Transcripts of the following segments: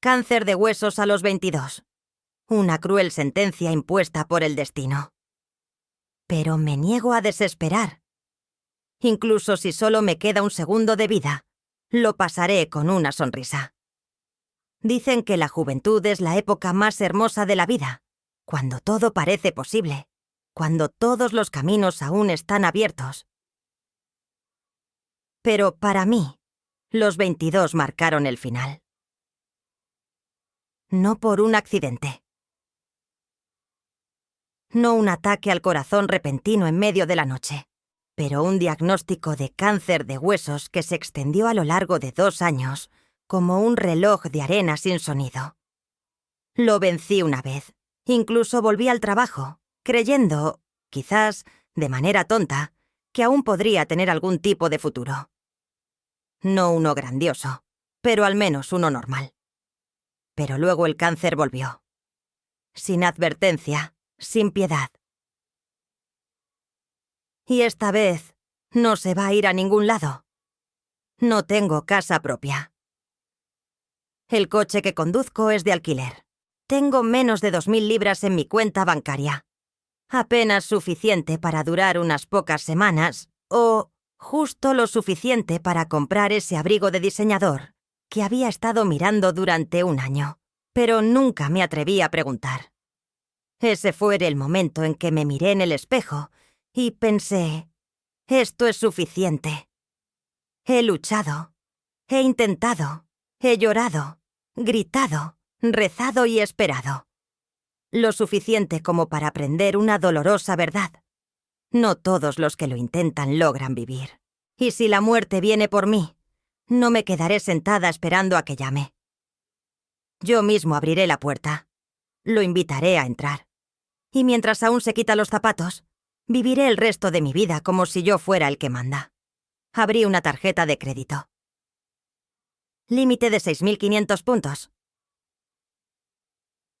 Cáncer de huesos a los 22. Una cruel sentencia impuesta por el destino. Pero me niego a desesperar. Incluso si solo me queda un segundo de vida, lo pasaré con una sonrisa. Dicen que la juventud es la época más hermosa de la vida, cuando todo parece posible, cuando todos los caminos aún están abiertos. Pero para mí, los 22 marcaron el final. No por un accidente. No un ataque al corazón repentino en medio de la noche, pero un diagnóstico de cáncer de huesos que se extendió a lo largo de 2 años, como un reloj de arena sin sonido. Lo vencí una vez. Incluso volví al trabajo, creyendo, quizás de manera tonta, que aún podría tener algún tipo de futuro. No uno grandioso, pero al menos uno normal. Pero luego el cáncer volvió. Sin advertencia, sin piedad. Y esta vez no se va a ir a ningún lado. No tengo casa propia. El coche que conduzco es de alquiler. Tengo menos de 2.000 libras en mi cuenta bancaria. Apenas suficiente para durar unas pocas semanas, o justo lo suficiente para comprar ese abrigo de diseñador que había estado mirando durante 1 año, pero nunca me atreví a preguntar. Ese fue el momento en que me miré en el espejo y pensé, esto es suficiente. He luchado, he intentado, he llorado, gritado, rezado y esperado. Lo suficiente como para aprender una dolorosa verdad. No todos los que lo intentan logran vivir. Y si la muerte viene por mí, no me quedaré sentada esperando a que llame. Yo mismo abriré la puerta. Lo invitaré a entrar. Y mientras aún se quita los zapatos, viviré el resto de mi vida como si yo fuera el que manda. Abrí una tarjeta de crédito. Límite de 6.500 puntos.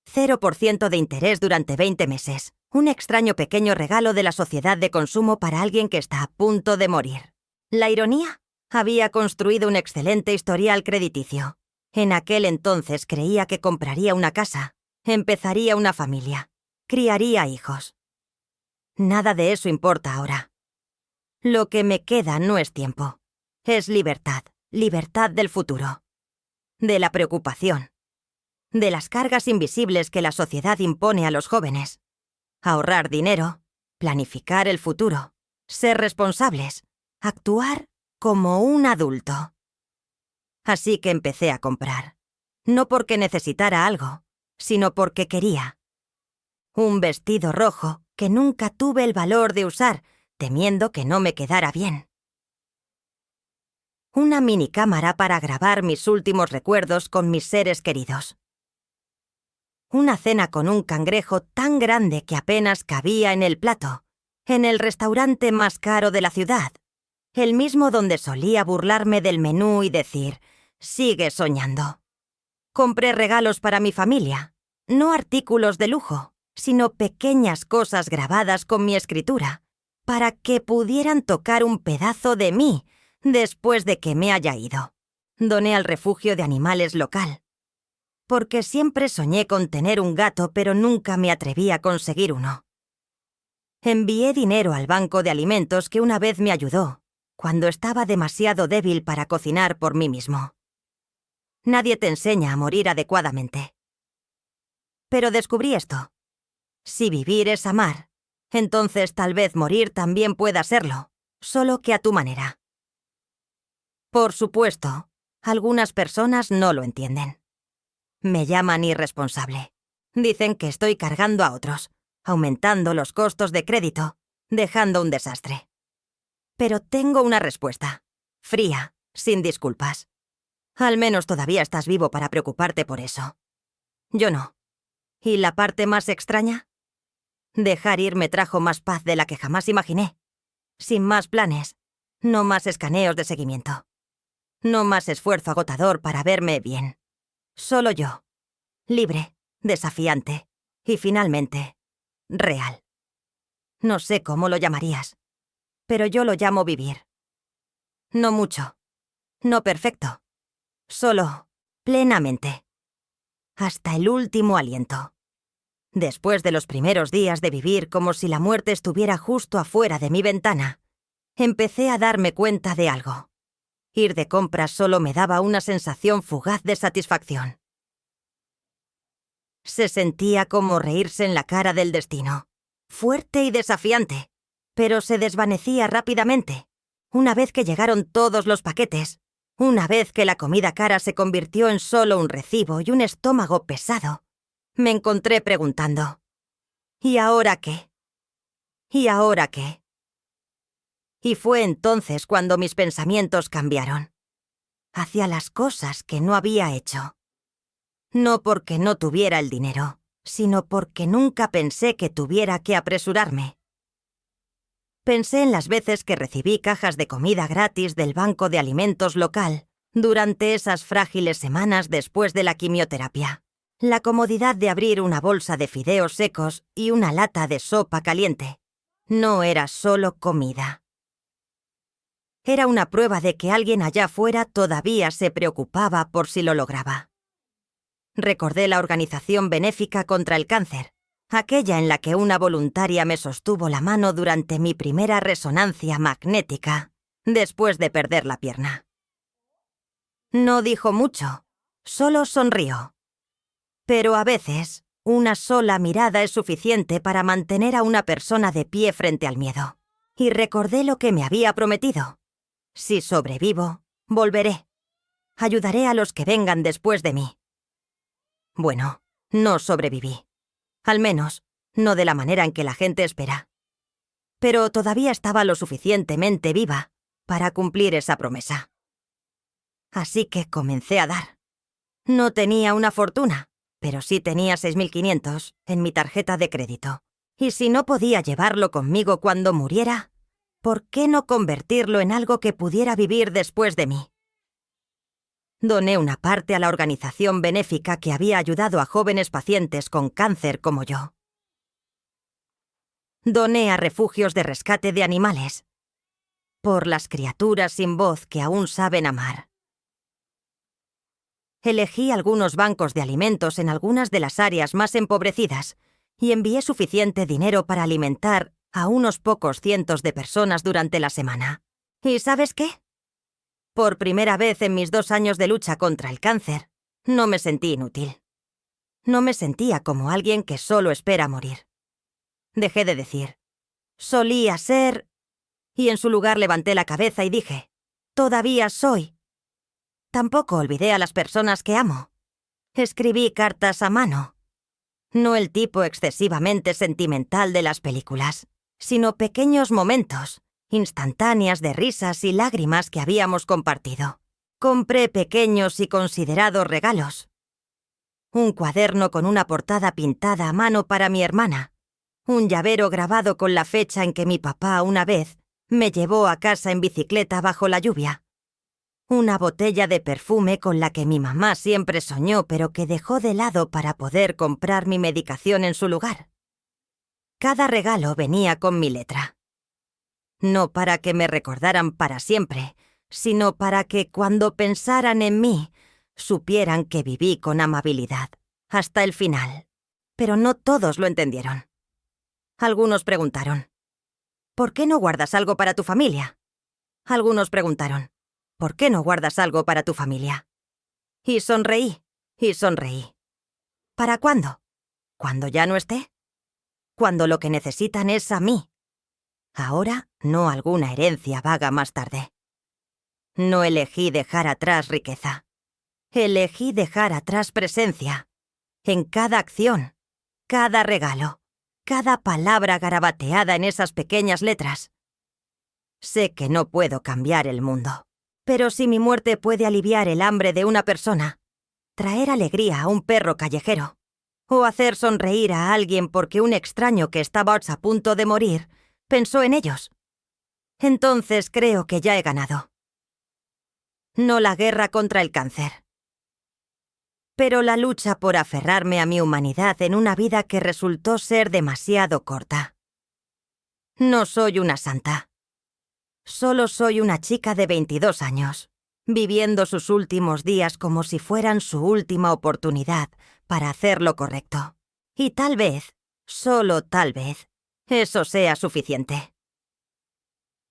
0% de interés durante 20 meses. Un extraño pequeño regalo de la sociedad de consumo para alguien que está a punto de morir. ¿La ironía? Había construido un excelente historial crediticio. En aquel entonces creía que compraría una casa, empezaría una familia, criaría hijos. Nada de eso importa ahora. Lo que me queda no es tiempo. Es libertad, libertad del futuro. De la preocupación. De las cargas invisibles que la sociedad impone a los jóvenes. Ahorrar dinero, planificar el futuro, ser responsables, actuar como un adulto. Así que empecé a comprar. No porque necesitara algo, sino porque quería. Un vestido rojo que nunca tuve el valor de usar, temiendo que no me quedara bien. Una minicámara para grabar mis últimos recuerdos con mis seres queridos. Una cena con un cangrejo tan grande que apenas cabía en el plato, en el restaurante más caro de la ciudad, el mismo donde solía burlarme del menú y decir, sigue soñando. Compré regalos para mi familia, no artículos de lujo, sino pequeñas cosas grabadas con mi escritura, para que pudieran tocar un pedazo de mí después de que me haya ido. Doné al refugio de animales local. Porque siempre soñé con tener un gato, pero nunca me atreví a conseguir uno. Envié dinero al banco de alimentos que una vez me ayudó, cuando estaba demasiado débil para cocinar por mí mismo. Nadie te enseña a morir adecuadamente. Pero descubrí esto. Si vivir es amar, entonces tal vez morir también pueda serlo, solo que a tu manera. Por supuesto, algunas personas no lo entienden. Me llaman irresponsable. Dicen que estoy cargando a otros, aumentando los costos de crédito, dejando un desastre. Pero tengo una respuesta, fría, sin disculpas. Al menos todavía estás vivo para preocuparte por eso. Yo no. ¿Y la parte más extraña? Dejar ir me trajo más paz de la que jamás imaginé. Sin más planes, no más escaneos de seguimiento. No más esfuerzo agotador para verme bien. Solo yo. Libre, desafiante y finalmente, real. No sé cómo lo llamarías, pero yo lo llamo vivir. No mucho, no perfecto, solo plenamente. hasta el último aliento. Después de los primeros días de vivir como si la muerte estuviera justo afuera de mi ventana, empecé a darme cuenta de algo. Ir de compras solo me daba una sensación fugaz de satisfacción. Se sentía como reírse en la cara del destino, fuerte y desafiante, pero se desvanecía rápidamente, una vez que llegaron todos los paquetes, una vez que la comida cara se convirtió en solo un recibo y un estómago pesado. Me encontré preguntando, ¿y ahora qué? ¿Y ahora qué? Y fue entonces cuando mis pensamientos cambiaron, hacia las cosas que no había hecho. No porque no tuviera el dinero, sino porque nunca pensé que tuviera que apresurarme. Pensé en las veces que recibí cajas de comida gratis del banco de alimentos local durante esas frágiles semanas después de la quimioterapia. La comodidad de abrir una bolsa de fideos secos y una lata de sopa caliente. No era solo comida. Era una prueba de que alguien allá afuera todavía se preocupaba por si lo lograba. Recordé la organización benéfica contra el cáncer, aquella en la que una voluntaria me sostuvo la mano durante mi primera resonancia magnética, después de perder la pierna. No dijo mucho, solo sonrió. Pero a veces, una sola mirada es suficiente para mantener a una persona de pie frente al miedo. Y recordé lo que me había prometido. Si sobrevivo, volveré. Ayudaré a los que vengan después de mí. Bueno, no sobreviví. Al menos, no de la manera en que la gente espera. Pero todavía estaba lo suficientemente viva para cumplir esa promesa. Así que comencé a dar. No tenía una fortuna, pero sí tenía 6.500 en mi tarjeta de crédito. Y si no podía llevarlo conmigo cuando muriera, ¿por qué no convertirlo en algo que pudiera vivir después de mí? Doné una parte a la organización benéfica que había ayudado a jóvenes pacientes con cáncer como yo. Doné a refugios de rescate de animales, por las criaturas sin voz que aún saben amar. Elegí algunos bancos de alimentos en algunas de las áreas más empobrecidas y envié suficiente dinero para alimentar a unos pocos cientos de personas durante la semana. ¿Y sabes qué? Por primera vez en mis 2 años de lucha contra el cáncer, no me sentí inútil. No me sentía como alguien que solo espera morir. Dejé de decir, solía ser... Y en su lugar levanté la cabeza y dije, todavía soy. Tampoco olvidé a las personas que amo. Escribí cartas a mano. No el tipo excesivamente sentimental de las películas, sino pequeños momentos, instantáneas de risas y lágrimas que habíamos compartido. Compré pequeños y considerados regalos. Un cuaderno con una portada pintada a mano para mi hermana. Un llavero grabado con la fecha en que mi papá una vez me llevó a casa en bicicleta bajo la lluvia. Una botella de perfume con la que mi mamá siempre soñó pero que dejó de lado para poder comprar mi medicación en su lugar. Cada regalo venía con mi letra. No para que me recordaran para siempre, sino para que cuando pensaran en mí, supieran que viví con amabilidad, hasta el final. Pero no todos lo entendieron. Algunos preguntaron, ¿por qué no guardas algo para tu familia? Algunos preguntaron, ¿por qué no guardas algo para tu familia? Y sonreí, y sonreí. ¿Para cuándo? ¿Cuando ya no esté? Cuando lo que necesitan es a mí. Ahora, no alguna herencia vaga más tarde. No elegí dejar atrás riqueza. Elegí dejar atrás presencia. En cada acción, cada regalo, cada palabra garabateada en esas pequeñas letras. Sé que no puedo cambiar el mundo, pero si mi muerte puede aliviar el hambre de una persona, traer alegría a un perro callejero, o hacer sonreír a alguien porque un extraño que estaba a punto de morir pensó en ellos, entonces creo que ya he ganado. No la guerra contra el cáncer, pero la lucha por aferrarme a mi humanidad en una vida que resultó ser demasiado corta. No soy una santa. Solo soy una chica de 22 años, viviendo sus últimos días como si fueran su última oportunidad para hacer lo correcto. Y tal vez, solo tal vez, eso sea suficiente.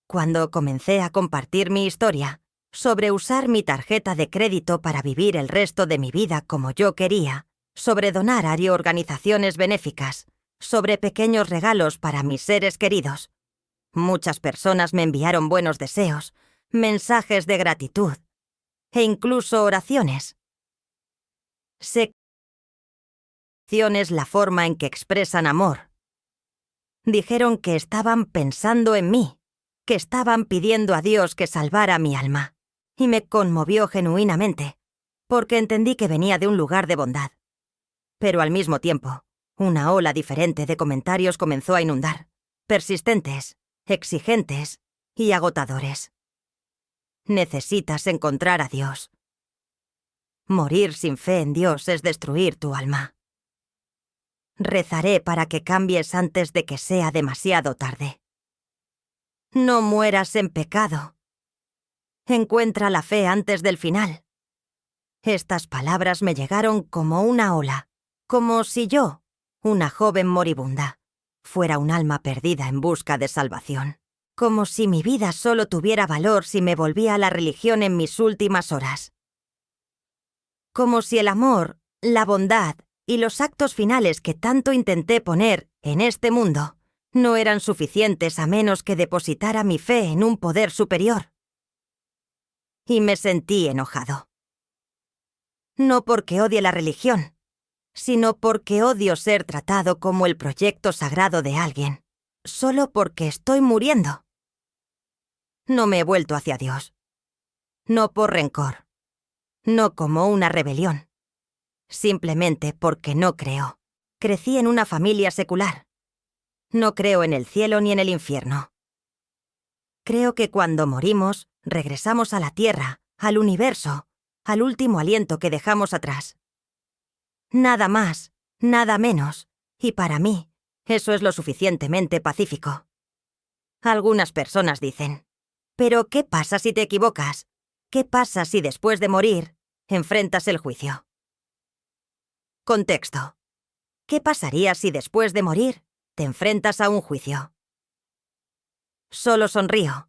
Cuando comencé a compartir mi historia sobre usar mi tarjeta de crédito para vivir el resto de mi vida como yo quería, sobre donar a organizaciones benéficas, sobre pequeños regalos para mis seres queridos, muchas personas me enviaron buenos deseos, mensajes de gratitud e incluso oraciones. Sé que es la forma en que expresan amor. Dijeron que estaban pensando en mí, que estaban pidiendo a Dios que salvara mi alma, y me conmovió genuinamente, porque entendí que venía de un lugar de bondad. Pero al mismo tiempo, una ola diferente de comentarios comenzó a inundar, persistentes, exigentes y agotadores. Necesitas encontrar a Dios. Morir sin fe en Dios es destruir tu alma. Rezaré para que cambies antes de que sea demasiado tarde. No mueras en pecado. Encuentra la fe antes del final. Estas palabras me llegaron como una ola, como si yo, una joven moribunda, fuera un alma perdida en busca de salvación. Como si mi vida solo tuviera valor si me volvía a la religión en mis últimas horas. Como si el amor, la bondad y los actos finales que tanto intenté poner en este mundo no eran suficientes a menos que depositara mi fe en un poder superior. Y me sentí enojado. No porque odie la religión, sino porque odio ser tratado como el proyecto sagrado de alguien, solo porque estoy muriendo. No me he vuelto hacia Dios. No por rencor. No como una rebelión. Simplemente porque no creo. Crecí en una familia secular. No creo en el cielo ni en el infierno. Creo que cuando morimos, regresamos a la tierra, al universo, al último aliento que dejamos atrás. Nada más, nada menos, y para mí, eso es lo suficientemente pacífico. Algunas personas dicen, ¿pero qué pasa si te equivocas? ¿Qué pasa si después de morir enfrentas el juicio? Contexto. ¿Qué pasaría si después de morir te enfrentas a un juicio? Solo sonrío.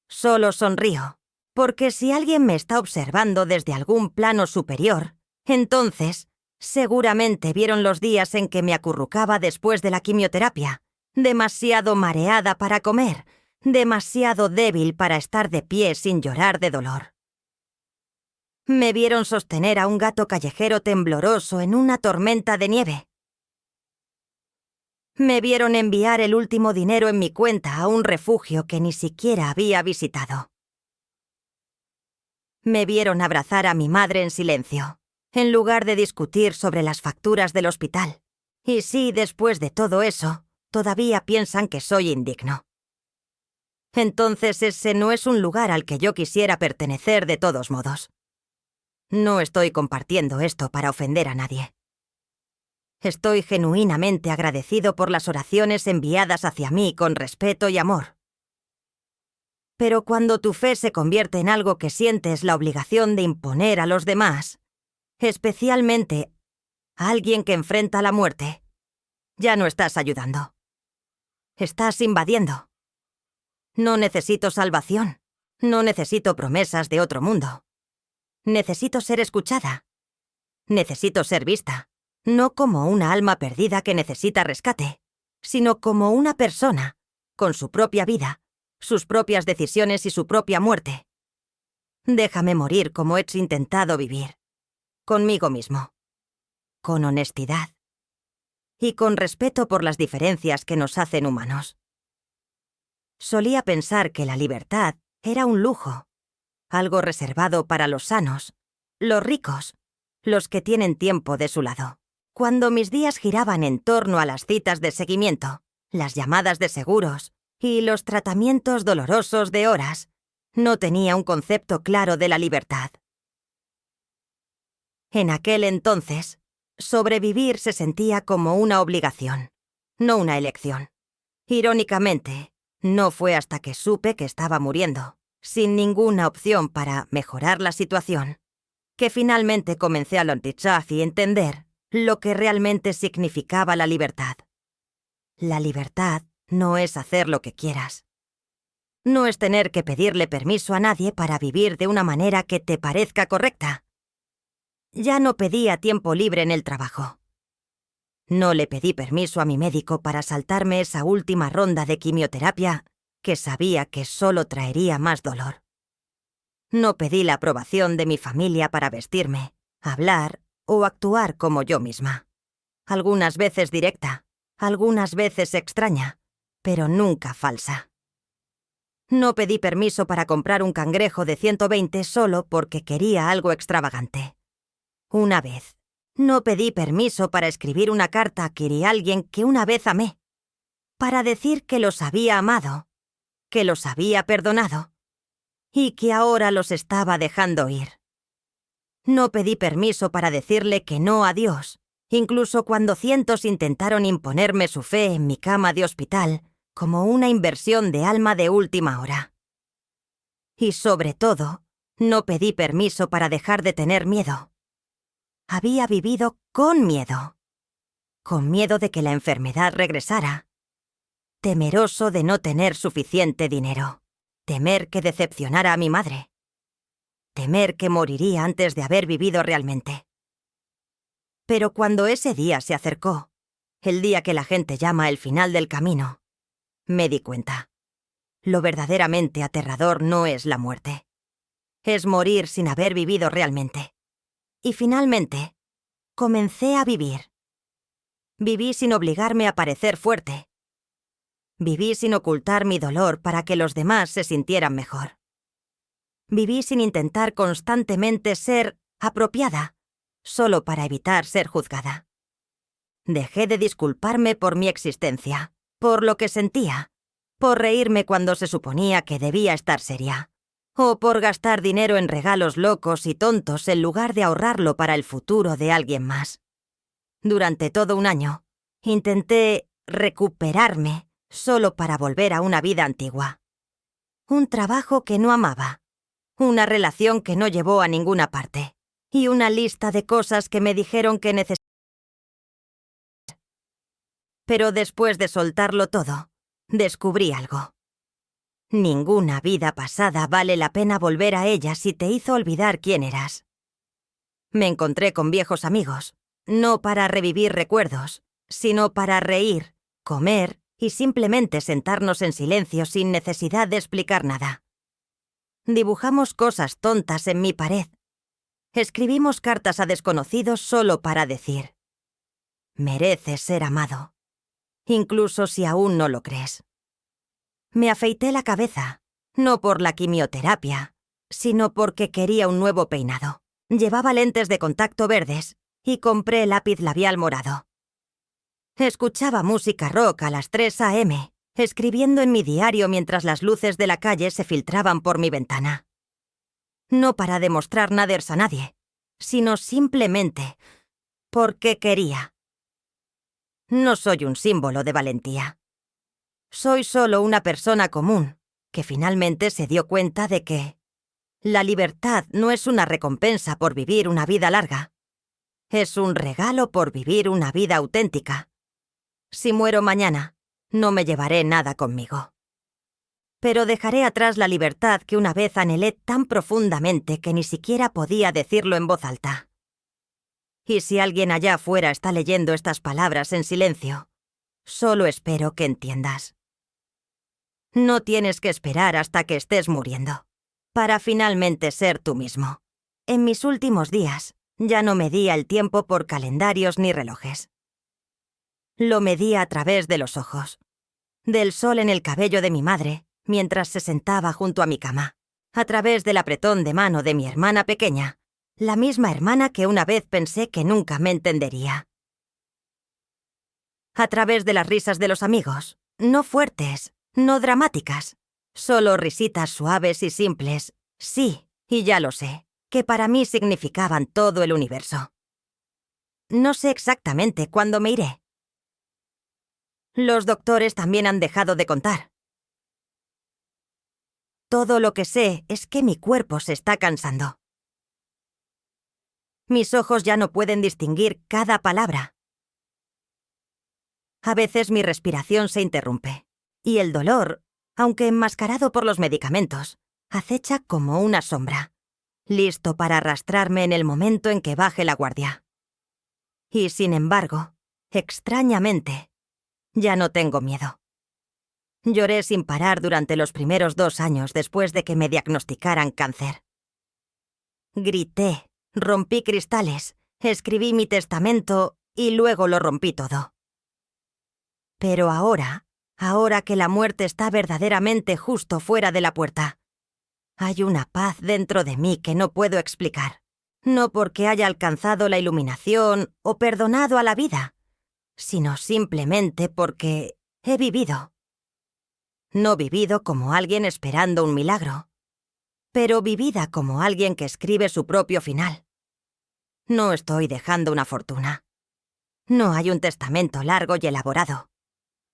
Solo sonrío. Porque si alguien me está observando desde algún plano superior, entonces, seguramente vieron los días en que me acurrucaba después de la quimioterapia, demasiado mareada para comer, demasiado débil para estar de pie sin llorar de dolor. Me vieron sostener a un gato callejero tembloroso en una tormenta de nieve. Me vieron enviar el último dinero en mi cuenta a un refugio que ni siquiera había visitado. Me vieron abrazar a mi madre en silencio, en lugar de discutir sobre las facturas del hospital. Y sí, después de todo eso, todavía piensan que soy indigno. Entonces ese no es un lugar al que yo quisiera pertenecer de todos modos. No estoy compartiendo esto para ofender a nadie. Estoy genuinamente agradecido por las oraciones enviadas hacia mí con respeto y amor. Pero cuando tu fe se convierte en algo que sientes la obligación de imponer a los demás, especialmente a alguien que enfrenta la muerte, ya no estás ayudando. Estás invadiendo. No necesito salvación. No necesito promesas de otro mundo. Necesito ser escuchada. Necesito ser vista. No como una alma perdida que necesita rescate, sino como una persona, con su propia vida, sus propias decisiones y su propia muerte. Déjame morir como he intentado vivir, conmigo mismo, con honestidad y con respeto por las diferencias que nos hacen humanos. Solía pensar que la libertad era un lujo, algo reservado para los sanos, los ricos, los que tienen tiempo de su lado. Cuando mis días giraban en torno a las citas de seguimiento, las llamadas de seguros y los tratamientos dolorosos de horas, no tenía un concepto claro de la libertad. En aquel entonces, sobrevivir se sentía como una obligación, no una elección. Irónicamente, no fue hasta que supe que estaba muriendo, sin ninguna opción para mejorar la situación, que finalmente comencé a learn y entender lo que realmente significaba la libertad. La libertad no es hacer lo que quieras. No es tener que pedirle permiso a nadie para vivir de una manera que te parezca correcta. Ya no pedía tiempo libre en el trabajo. No le pedí permiso a mi médico para saltarme esa última ronda de quimioterapia que sabía que solo traería más dolor. No pedí la aprobación de mi familia para vestirme, hablar o actuar como yo misma. Algunas veces directa, algunas veces extraña, pero nunca falsa. No pedí permiso para comprar un cangrejo de 120 solo porque quería algo extravagante. Una vez, no pedí permiso para escribir una carta a alguien que una vez amé, para decir que los había amado, que los había perdonado y que ahora los estaba dejando ir. No pedí permiso para decirle que no a Dios, incluso cuando cientos intentaron imponerme su fe en mi cama de hospital como una inversión de alma de última hora. Y sobre todo, no pedí permiso para dejar de tener miedo. Había vivido con miedo de que la enfermedad regresara, temeroso de no tener suficiente dinero, temer que decepcionara a mi madre, temer que moriría antes de haber vivido realmente. Pero cuando ese día se acercó, el día que la gente llama el final del camino, me di cuenta. Lo verdaderamente aterrador no es la muerte. Es morir sin haber vivido realmente. Y finalmente, comencé a vivir. Viví sin obligarme a parecer fuerte. Viví sin ocultar mi dolor para que los demás se sintieran mejor. Viví sin intentar constantemente ser apropiada, solo para evitar ser juzgada. Dejé de disculparme por mi existencia, por lo que sentía, por reírme cuando se suponía que debía estar seria, o por gastar dinero en regalos locos y tontos en lugar de ahorrarlo para el futuro de alguien más. Durante todo un año, intenté recuperarme solo para volver a una vida antigua. Un trabajo que no amaba, una relación que no llevó a ninguna parte, y una lista de cosas que me dijeron que necesitaba. Pero después de soltarlo todo, descubrí algo. Ninguna vida pasada vale la pena volver a ella si te hizo olvidar quién eras. Me encontré con viejos amigos, no para revivir recuerdos, sino para reír, comer y simplemente sentarnos en silencio sin necesidad de explicar nada. Dibujamos cosas tontas en mi pared. Escribimos cartas a desconocidos solo para decir: mereces ser amado, incluso si aún no lo crees. Me afeité la cabeza, no por la quimioterapia, sino porque quería un nuevo peinado. Llevaba lentes de contacto verdes y compré lápiz labial morado. Escuchaba música rock a las 3 a.m., escribiendo en mi diario mientras las luces de la calle se filtraban por mi ventana. No para demostrar nada a nadie, sino simplemente porque quería. No soy un símbolo de valentía. Soy solo una persona común que finalmente se dio cuenta de que la libertad no es una recompensa por vivir una vida larga. Es un regalo por vivir una vida auténtica. Si muero mañana, no me llevaré nada conmigo. Pero dejaré atrás la libertad que una vez anhelé tan profundamente que ni siquiera podía decirlo en voz alta. Y si alguien allá afuera está leyendo estas palabras en silencio, solo espero que entiendas. No tienes que esperar hasta que estés muriendo para finalmente ser tú mismo. En mis últimos días, ya no medía el tiempo por calendarios ni relojes. Lo medía a través de los ojos, del sol en el cabello de mi madre mientras se sentaba junto a mi cama, a través del apretón de mano de mi hermana pequeña, la misma hermana que una vez pensé que nunca me entendería. A través de las risas de los amigos, no fuertes, no dramáticas, solo risitas suaves y simples, sí, y ya lo sé, que para mí significaban todo el universo. No sé exactamente cuándo me iré. Los doctores también han dejado de contar. Todo lo que sé es que mi cuerpo se está cansando. Mis ojos ya no pueden distinguir cada palabra. A veces mi respiración se interrumpe, y el dolor, aunque enmascarado por los medicamentos, acecha como una sombra, listo para arrastrarme en el momento en que baje la guardia. Y sin embargo, extrañamente, ya no tengo miedo. Lloré sin parar durante los primeros 2 años después de que me diagnosticaran cáncer. Grité, rompí cristales, escribí mi testamento y luego lo rompí todo. Pero ahora que la muerte está verdaderamente justo fuera de la puerta, hay una paz dentro de mí que no puedo explicar. No porque haya alcanzado la iluminación o perdonado a la vida, sino simplemente porque he vivido. No vivido como alguien esperando un milagro, pero vivida como alguien que escribe su propio final. No estoy dejando una fortuna. No hay un testamento largo y elaborado.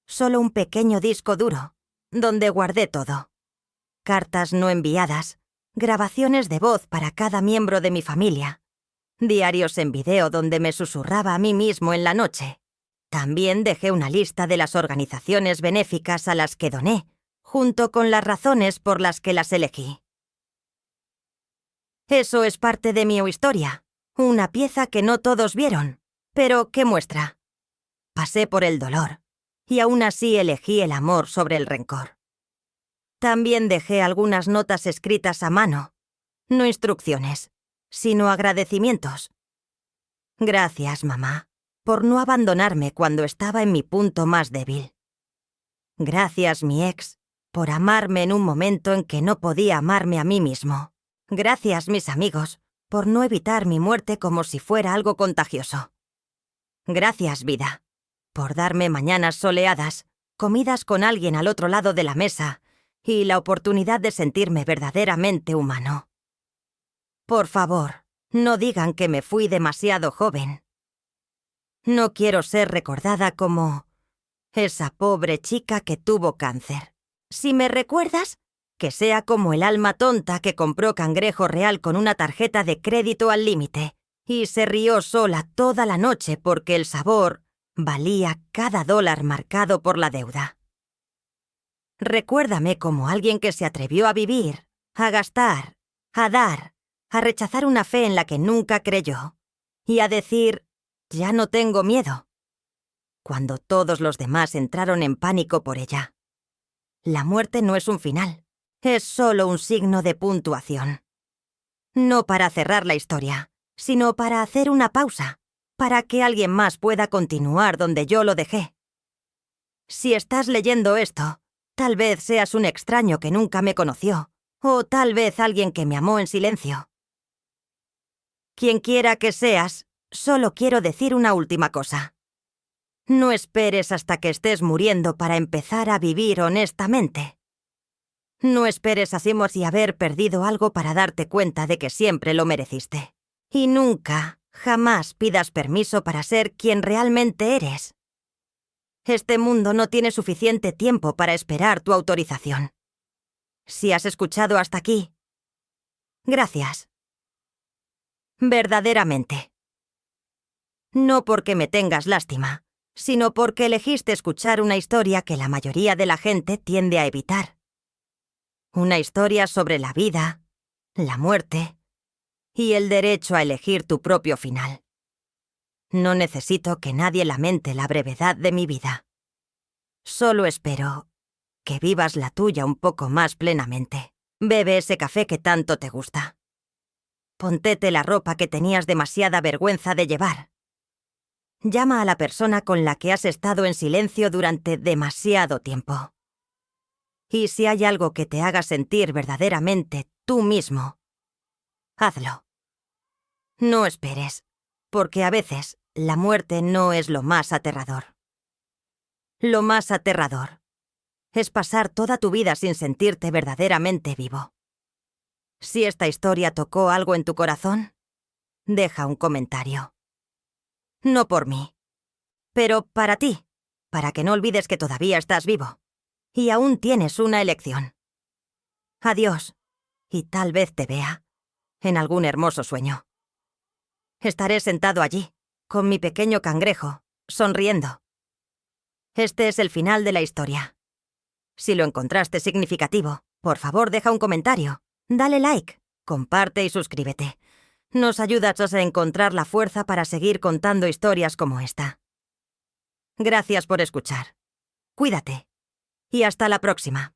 Solo un pequeño disco duro, donde guardé todo. Cartas no enviadas, grabaciones de voz para cada miembro de mi familia, diarios en video donde me susurraba a mí mismo en la noche. También dejé una lista de las organizaciones benéficas a las que doné, junto con las razones por las que las elegí. Eso es parte de mi historia, una pieza que no todos vieron, pero que muestra. Pasé por el dolor, y aún así elegí el amor sobre el rencor. También dejé algunas notas escritas a mano, no instrucciones, sino agradecimientos. Gracias, mamá, por no abandonarme cuando estaba en mi punto más débil. Gracias, mi ex, por amarme en un momento en que no podía amarme a mí mismo. Gracias, mis amigos, por no evitar mi muerte como si fuera algo contagioso. Gracias, vida, por darme mañanas soleadas, comidas con alguien al otro lado de la mesa y la oportunidad de sentirme verdaderamente humano. Por favor, no digan que me fui demasiado joven. No quiero ser recordada como esa pobre chica que tuvo cáncer. Si me recuerdas, que sea como el alma tonta que compró cangrejo real con una tarjeta de crédito al límite y se rió sola toda la noche porque el sabor valía cada dólar marcado por la deuda. Recuérdame como alguien que se atrevió a vivir, a gastar, a dar, a rechazar una fe en la que nunca creyó y a decir, ya no tengo miedo, cuando todos los demás entraron en pánico por ella. La muerte no es un final, es solo un signo de puntuación. No para cerrar la historia, sino para hacer una pausa, para que alguien más pueda continuar donde yo lo dejé. Si estás leyendo esto, tal vez seas un extraño que nunca me conoció, o tal vez alguien que me amó en silencio. Quien quiera que seas, solo quiero decir una última cosa. No esperes hasta que estés muriendo para empezar a vivir honestamente. No esperes así como si haber perdido algo para darte cuenta de que siempre lo mereciste. Y nunca, jamás pidas permiso para ser quien realmente eres. Este mundo no tiene suficiente tiempo para esperar tu autorización. Si has escuchado hasta aquí, gracias. Verdaderamente. No porque me tengas lástima, sino porque elegiste escuchar una historia que la mayoría de la gente tiende a evitar. Una historia sobre la vida, la muerte y el derecho a elegir tu propio final. No necesito que nadie lamente la brevedad de mi vida. Solo espero que vivas la tuya un poco más plenamente. Bebe ese café que tanto te gusta. Póntete la ropa que tenías demasiada vergüenza de llevar. Llama a la persona con la que has estado en silencio durante demasiado tiempo. Y si hay algo que te haga sentir verdaderamente tú mismo, hazlo. No esperes, porque a veces la muerte no es lo más aterrador. Lo más aterrador es pasar toda tu vida sin sentirte verdaderamente vivo. Si esta historia tocó algo en tu corazón, deja un comentario. No por mí, pero para ti, para que no olvides que todavía estás vivo y aún tienes una elección. Adiós, y tal vez te vea en algún hermoso sueño. Estaré sentado allí, con mi pequeño cangrejo, sonriendo. Este es el final de la historia. Si lo encontraste significativo, por favor deja un comentario, dale like, comparte y suscríbete. Nos ayudas a encontrar la fuerza para seguir contando historias como esta. Gracias por escuchar. Cuídate. Y hasta la próxima.